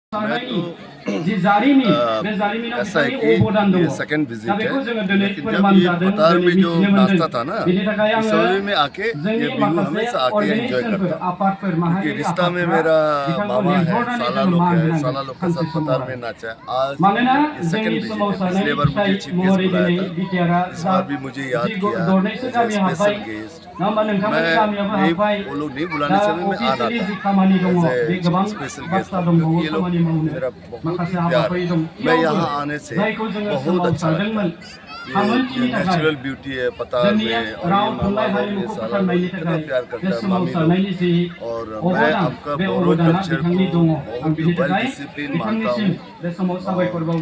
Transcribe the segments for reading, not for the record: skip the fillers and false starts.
मैं तो ऐसा है कि ये सेकंड विजिट है, लेकिन जब ये पतार में जो नाश्ता था ना, इस समय में आके ये बिहू हमेशा आके एंजॉय करता, क्योंकि रिश्ता में मेरा मामा है, साला लोग के साथ पतार में नाचा। आज ये सेकंड विजिट है, पिछले बार मुझे चीफ गेस्ट बुलाया था, इस बार भी मुझे याद किया स्पेशल गेस्ट। मैं वो लोग नहीं बुलाने से मैं आ रहा था स्पेशल गेस्ट, क्योंकि ये लोग मेरा बहुत ही प्यार है। मैं यहाँ आने से बहुत अच्छा लगता है। ये नेचुरल ब्यूटी है पतार में, और ये मामा लोग ये साला लोग इतना प्यार करता है मामी लोग। और मैं आपका बोरो कल्चर को बहुत ही वेल डिसिप्लिन मानता हूँ,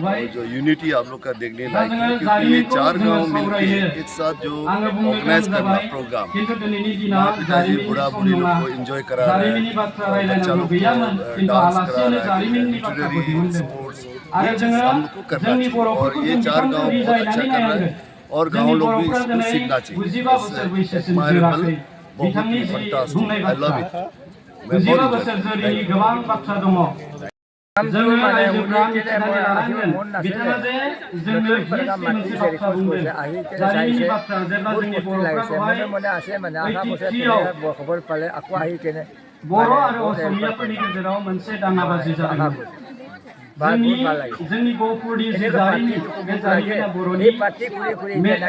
और जो यूनिटी आप लोग का देखने लायक है, क्योंकि ये 4 गांव मिलके एक साथ जो ऑर्गेनाइज करना प्रोग्राम, माँ पिताजी बूढ़ा बूढ़ी लोग को एंजॉय करा रहे हैं, बच्चा लोग को डांस करा रहा है, लिटरेरी स्पोर्ट्स ये चीज़ हम लोग को करना चाहिए। और ये 4 गांव बहुत अच्छा कर रहा है, और गांव लोग भी इसको सीखना चाहिए। एडमायरेबल, बहुत ही फंटास्टिक, आई लव इट। मैं बहुत जोङो रायजोफ्रा मिथिनानै लानांगोन बिथाङा जे जोंनो हिस्ट्रि मोनसे बाथ्रा बुंदों जारिमिननि बाथ्रा जेब्ला जोंनि बर'फ्राखौहाय ओइटिथ्रिआव बर' आरो असमियाफोरनि गेजेराव मोनसे दाङाबाजि जादोंमोन। जोंनि गहपुरनि जे जारिमिन बे जारिमिना बर'नि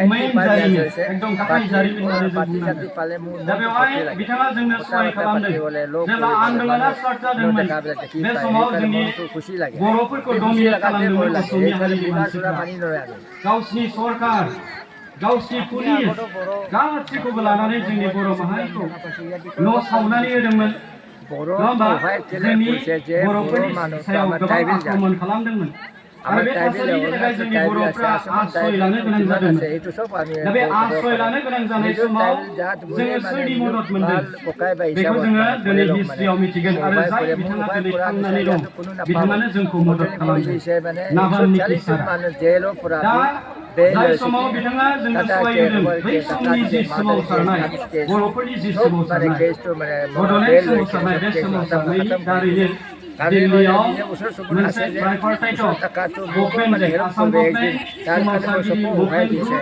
मेइन जारिमिन एकदम गाहाय जारिमिन होननानै जों बुंनो हायो। दा बेवहाय बिथाङा जोंनो सहाय खालामदों। जेब्ला आन्दलना स्टार्ट जादोंमोन बे समाव जोंनि बर'फोरखौ डमिनेट खालामदोंमोन असमिया हारिनि मानसिफ्रा। गावसिनि सरकार, गावसिनि पुलिस गासैखौबो लानानै जोंनि बर' माहारिखौ न' सावनानै होदोंमोन। जोंनि बर'फोरनि सायाव गोबां आक्रमण खालामदोंमोन, आरो बे थासारिनि थाखाय जोंनि बर'फ्रा आश्रय लानो गोनां जादोंमोन। दा बे आश्रय लानो गोनां जानाय समाव जोङो सोरनि मदद मोनदों बेखौ जोङो दिनै हिस्ट्रियाव मिथिगोन, आरो जाय बिथाङा दिनै थांनानै दं बिथाङानो जोंखौ मदद खालामदों, नाभाननि किसारा। दा जाय समाव बिथाङा जोंनो सहाय होदों बै समनि जि सोमावसारनाय, बर'फोरनि जि सोमावसारनाय, बड'लेण्ड सोमावसारनाय, बे सोमावसारनायनि दारैनो दिल्लीयाव मोनसे ट्राइपारटाइटआव गभर्नमेन्ट आसाम गभर्नमेन्ट सोमावसारगिरि मुभमेन्टखौ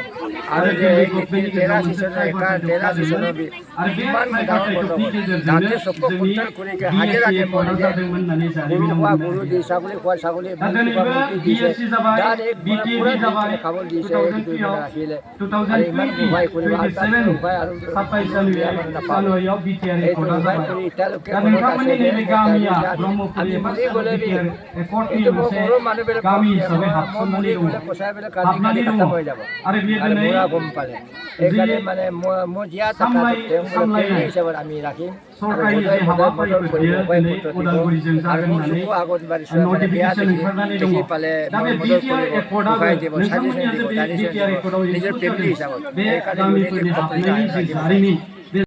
आरो दिल्ली गभर्नमेन्टनि गेजेराव मोनसे ट्राइपारटाइटआव जादोंमोन, आरो बे ट्राइपारटाइटनि गेजेरजोंनो जोंनि बिएसि एफर्टआ जादोंमन होननानै जारिमिनाव मोननो हायो। दा दिनैबो बिएसि जाबाय, बिटिएडि जाबाय, 2027 जानुवारियाव बिटिआर एफर्टआ जाबाय। दा नोंथांमोननि नैबे गामिया ब्रह्मपुर एबा बिटिआर एफर्टनि मोनसे गामि हिसाबै हाबसननानै दङ, आरो बेयो दिनै सामलायनाय सरकारि जे हाबाफारिफोर बेयो दिनै उदालगुरिजों जागोन होननानै नटिफिकेसन ओंखारनानै दङ। दा बे बिटिआर एफर्टआबो नोंथांमोननिया जे बे बिटिआर एफर्टआव इनक्लुड जादों, बे गामिफोरनि हाबनायनि जे जारिमिन